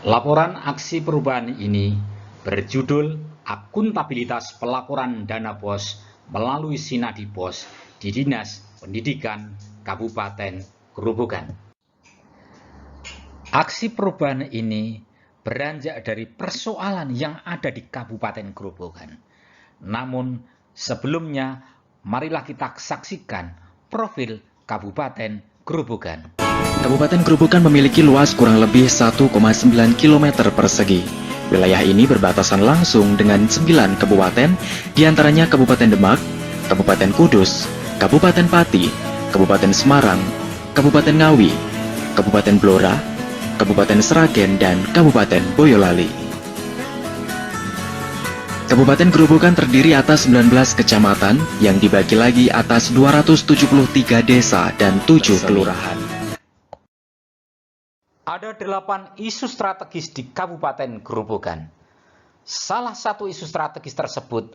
Laporan aksi perubahan ini berjudul Akuntabilitas Pelaporan Dana BOS melalui Sinadi BOS di Dinas Pendidikan Kabupaten Grobogan. Aksi perubahan ini beranjak dari persoalan yang ada di Kabupaten Grobogan. Namun sebelumnya, marilah kita saksikan profil Kabupaten Grobogan. Kabupaten Grobogan memiliki luas kurang lebih 1,9 km persegi. Wilayah ini berbatasan langsung dengan 9 kabupaten, diantaranya Kabupaten Demak, Kabupaten Kudus, Kabupaten Pati, Kabupaten Semarang, Kabupaten Ngawi, Kabupaten Blora, Kabupaten Sragen, dan Kabupaten Boyolali. Kabupaten Grobogan terdiri atas 19 kecamatan yang dibagi lagi atas 273 desa dan 7 kelurahan. Ada 8 isu strategis di Kabupaten Grobogan. Salah satu isu strategis tersebut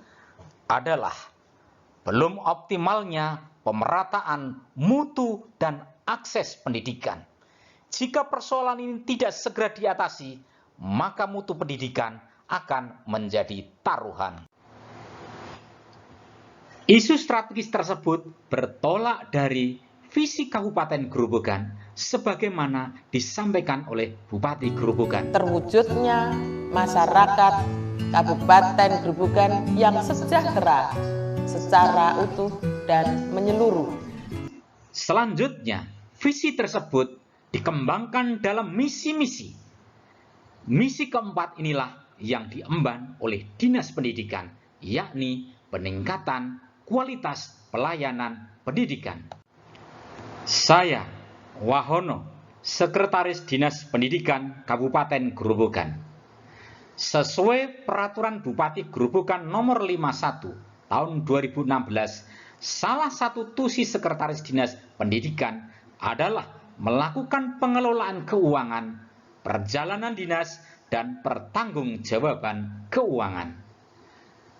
adalah belum optimalnya pemerataan mutu dan akses pendidikan. Jika persoalan ini tidak segera diatasi, maka mutu pendidikan akan menjadi taruhan. Isu strategis tersebut bertolak dari visi Kabupaten Grobogan sebagaimana disampaikan oleh Bupati Grobogan. Terwujudnya masyarakat Kabupaten Grobogan yang sejahtera secara utuh dan menyeluruh. Selanjutnya, visi tersebut dikembangkan dalam misi-misi. Misi keempat inilah yang diemban oleh Dinas Pendidikan, yakni peningkatan kualitas pelayanan pendidikan. Saya, Wahono, Sekretaris Dinas Pendidikan Kabupaten Grobogan. Sesuai Peraturan Bupati Grobogan Nomor 51 Tahun 2016, salah satu tusi Sekretaris Dinas Pendidikan adalah melakukan pengelolaan keuangan, perjalanan dinas, dan pertanggungjawaban keuangan.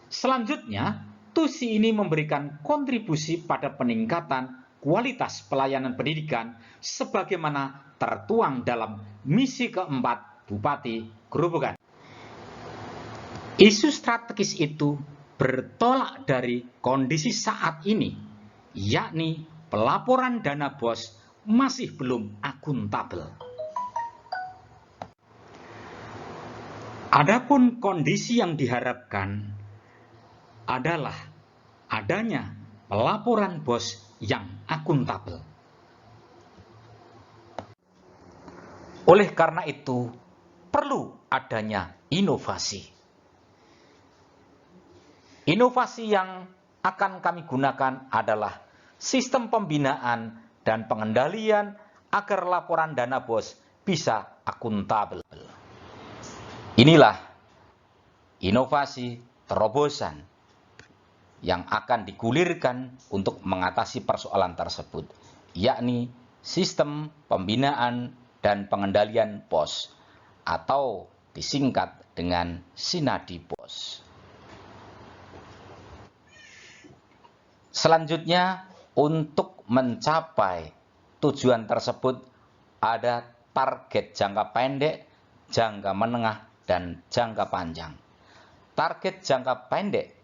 Selanjutnya, tusi ini memberikan kontribusi pada peningkatan kualitas pelayanan pendidikan sebagaimana tertuang dalam misi keempat Bupati Grobogan. Isu strategis itu bertolak dari kondisi saat ini, yakni pelaporan dana BOS masih belum akuntabel. Adapun kondisi yang diharapkan adalah adanya pelaporan BOS yang akuntabel. Oleh karena itu, perlu adanya inovasi. Inovasi yang akan kami gunakan adalah sistem pembinaan dan pengendalian agar laporan dana BOS bisa akuntabel. Inilah inovasi terobosan yang akan digulirkan untuk mengatasi persoalan tersebut, yakni sistem pembinaan dan pengendalian POS atau disingkat dengan Sinadi POS. Selanjutnya, untuk mencapai tujuan tersebut ada target jangka pendek, jangka menengah, dan jangka panjang. Target jangka pendek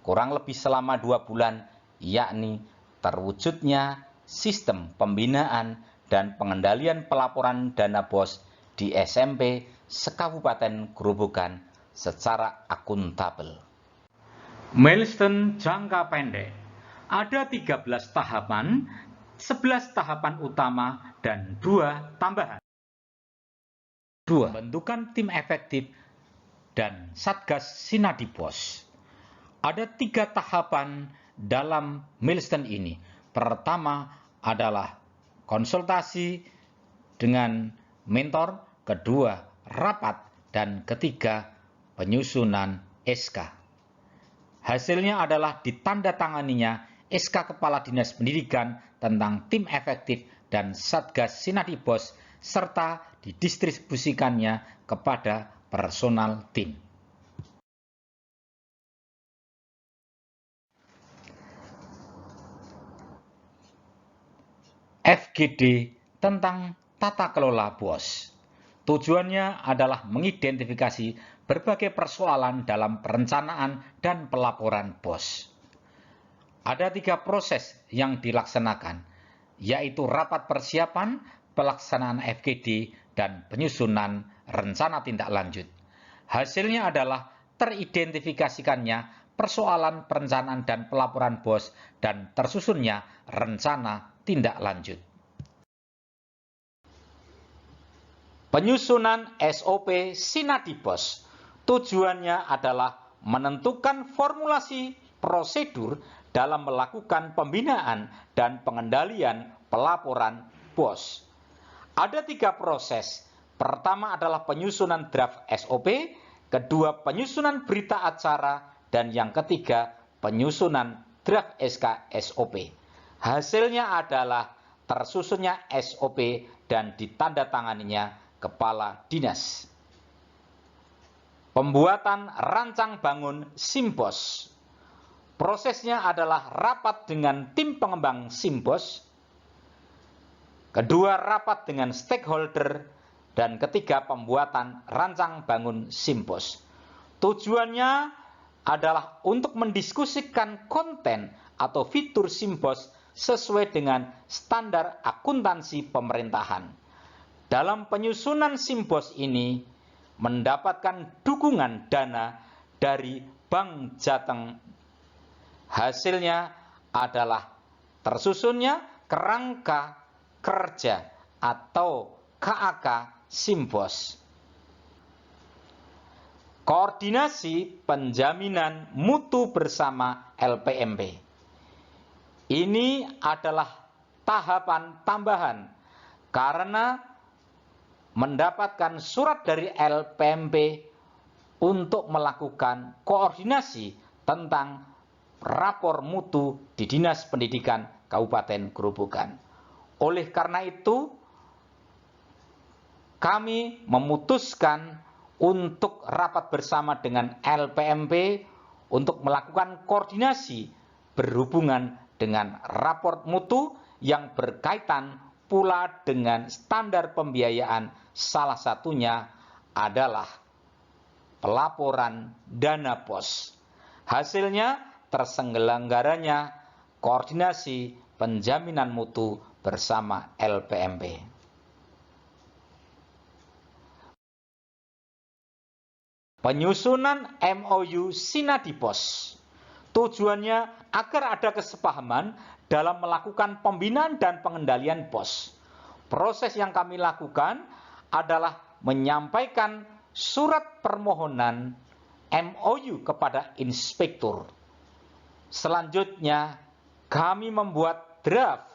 kurang lebih selama 2 bulan, yakni terwujudnya sistem pembinaan dan pengendalian pelaporan dana BOS di SMP se-Kabupaten Grobogan secara akuntabel. Milestone jangka pendek ada 13 tahapan, 11 tahapan utama, dan 2 tambahan. 2. Pembentukan tim efektif dan Satgas Sinadi BOS. Ada 3 tahapan dalam milestone ini. Pertama adalah konsultasi dengan mentor, kedua rapat, dan ketiga penyusunan SK. Hasilnya adalah ditandatanganinya SK Kepala Dinas Pendidikan tentang tim efektif dan Satgas Sinadi BOS serta didistribusikannya kepada personal tim. FGD tentang tata kelola BOS. Tujuannya adalah mengidentifikasi berbagai persoalan dalam perencanaan dan pelaporan BOS. Ada 3 proses yang dilaksanakan, yaitu rapat persiapan, pelaksanaan FGD, dan penyusunan rencana tindak lanjut. Hasilnya adalah teridentifikasikannya persoalan perencanaan dan pelaporan BOS dan tersusunnya rencana tindak lanjut. Penyusunan SOP Sinadi BOS tujuannya adalah menentukan formulasi prosedur dalam melakukan pembinaan dan pengendalian pelaporan BOS. Ada 3 proses. Pertama adalah penyusunan draft SOP, kedua penyusunan berita acara, dan yang ketiga penyusunan draft SK SOP. Hasilnya adalah tersusunnya SOP dan ditandatanganinya Kepala Dinas. Pembuatan rancang bangun SIMBOS. Prosesnya adalah rapat dengan tim pengembang SIMBOS, kedua rapat dengan stakeholder, dan ketiga pembuatan rancang bangun SIMBOS. Tujuannya adalah untuk mendiskusikan konten atau fitur SIMBOS sesuai dengan standar akuntansi pemerintahan. Dalam penyusunan SIMBOS ini mendapatkan dukungan dana dari Bank Jateng. Hasilnya adalah tersusunnya kerangka kerja atau KAK SIMBOS. Koordinasi penjaminan mutu bersama LPMP. Ini adalah tahapan tambahan karena mendapatkan surat dari LPMP untuk melakukan koordinasi tentang rapor mutu di Dinas Pendidikan Kabupaten Grobogan. Oleh karena itu, kami memutuskan untuk rapat bersama dengan LPMP untuk melakukan koordinasi berhubungan dengan rapor mutu yang berkaitan pula dengan standar pembiayaan, salah satunya adalah pelaporan dana BOS. Hasilnya terselenggaranya koordinasi penjaminan mutu bersama LPMP. Penyusunan MOU Sinadi BOS. Tujuannya agar ada kesepahaman dalam melakukan pembinaan dan pengendalian BOS. Proses yang kami lakukan adalah menyampaikan surat permohonan MOU kepada inspektur. Selanjutnya, kami membuat draft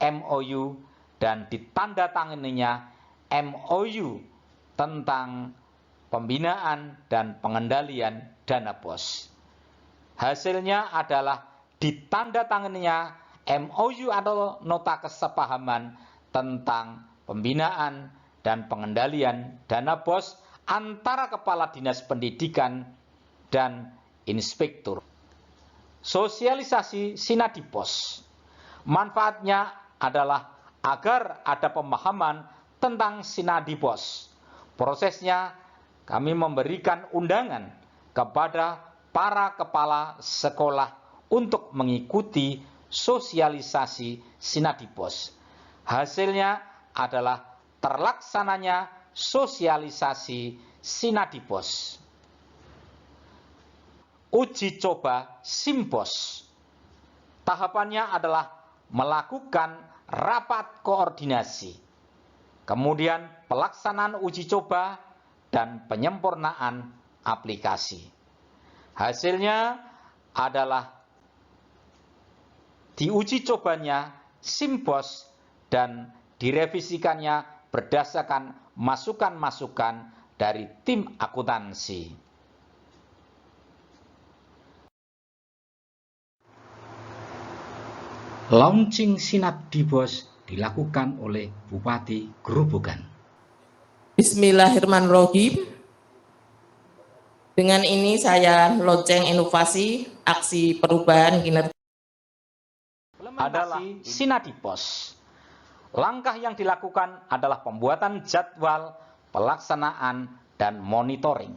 MOU dan ditandatanganinya MOU tentang pembinaan dan pengendalian dana BOS. Hasilnya adalah ditandatanganinya MOU atau nota kesepahaman tentang pembinaan dan pengendalian dana BOS antara Kepala Dinas Pendidikan dan inspektur. Sosialisasi Sinadi BOS. Manfaatnya adalah agar ada pemahaman tentang Sinadi BOS. Prosesnya kami memberikan undangan kepada para kepala sekolah untuk mengikuti sosialisasi Sinadi BOS. Hasilnya adalah terlaksananya sosialisasi Sinadi BOS. Uji coba SIMBOS. Tahapannya adalah melakukan rapat koordinasi, kemudian pelaksanaan uji coba dan penyempurnaan aplikasi. Hasilnya adalah diuji cobanya SIMBOS dan direvisikannya berdasarkan masukan-masukan dari tim akuntansi. Launching Sinadi BOS dilakukan oleh Bupati Grobogan. Bismillahirrahmanirrahim. Dengan ini saya launching inovasi aksi perubahan kinerja adalah Sinadi BOS. Langkah yang dilakukan adalah pembuatan jadwal pelaksanaan, dan monitoring.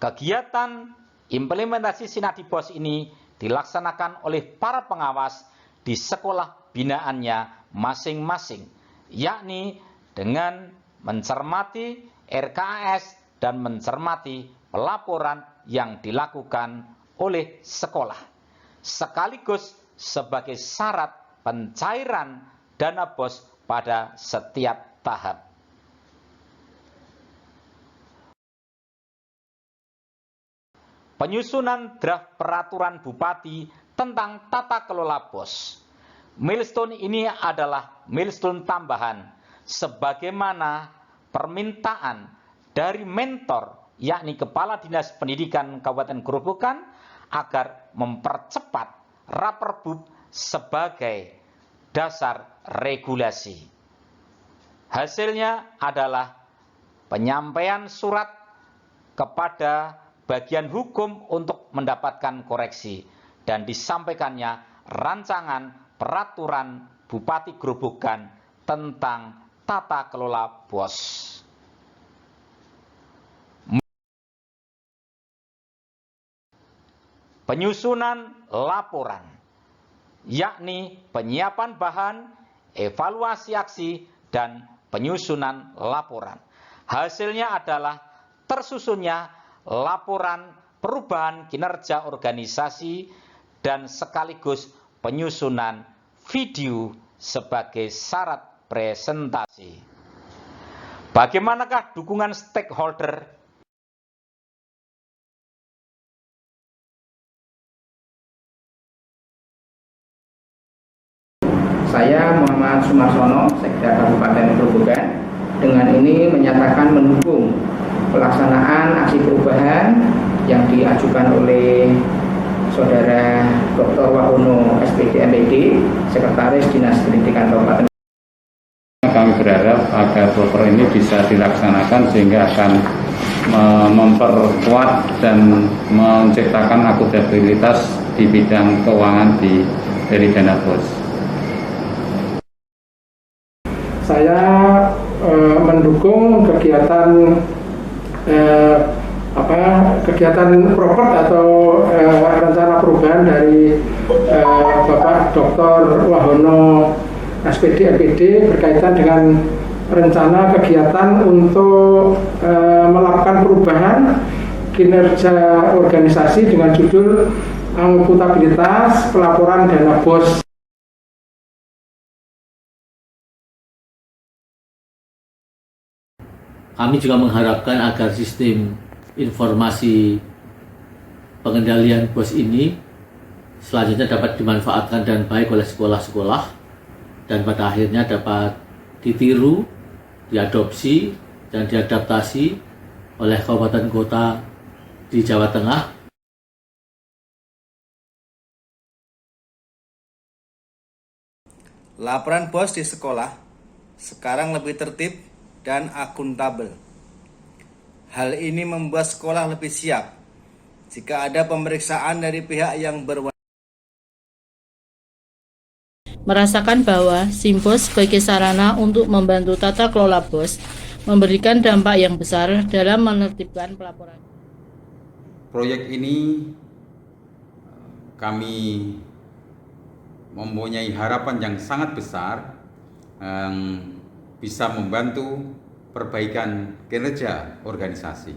Kegiatan implementasi Sinadi BOS ini dilaksanakan oleh para pengawas di sekolah binaannya masing-masing, yakni dengan mencermati RKAS dan mencermati pelaporan yang dilakukan oleh sekolah, sekaligus sebagai syarat pencairan dana BOS pada setiap tahap. Penyusunan draft peraturan Bupati tentang tata kelola BOS. Milestone ini adalah milestone tambahan sebagaimana permintaan dari mentor, yakni Kepala Dinas Pendidikan Kabupaten Grobogan, agar mempercepat Raperbub sebagai dasar regulasi. Hasilnya adalah penyampaian surat kepada bagian hukum untuk mendapatkan koreksi dan disampaikannya rancangan peraturan Bupati Grobogan tentang tata kelola BOS. Penyusunan laporan, yakni penyiapan bahan, evaluasi aksi, dan penyusunan laporan. Hasilnya adalah tersusunnya laporan perubahan kinerja organisasi dan sekaligus penyusunan video sebagai syarat presentasi. Bagaimanakah dukungan stakeholder? Saya Muhammad Sumarsono, Sekda Kabupaten Grobogan, dengan ini menyatakan mendukung pelaksanaan aksi perubahan yang diajukan oleh Saudara Dr. Wahono SPD MPD, Sekretaris Dinas Pendidikan Kabupaten. Kami berharap agar proper ini bisa dilaksanakan sehingga akan memperkuat dan menciptakan akuntabilitas di bidang keuangan dari dana BOS. Saya mendukung kegiatan kegiatan proper atau rencana perubahan dari Bapak Dr. Wahono SPD MPD berkaitan dengan rencana kegiatan untuk melakukan perubahan kinerja organisasi dengan judul akuntabilitas pelaporan dana BOS. Kami juga mengharapkan agar sistem informasi pengendalian BOS ini selanjutnya dapat dimanfaatkan dan baik oleh sekolah-sekolah dan pada akhirnya dapat ditiru, diadopsi, dan diadaptasi oleh kabupaten kota di Jawa Tengah. Laporan BOS di sekolah sekarang lebih tertib dan akuntabel. Hal ini membuat sekolah lebih siap jika ada pemeriksaan dari pihak yang berwenang. Merasakan bahwa SIMBOS sebagai sarana untuk membantu tata kelola BOS memberikan dampak yang besar dalam menertibkan pelaporan. Proyek ini kami mempunyai harapan yang sangat besar bisa membantu perbaikan kinerja organisasi.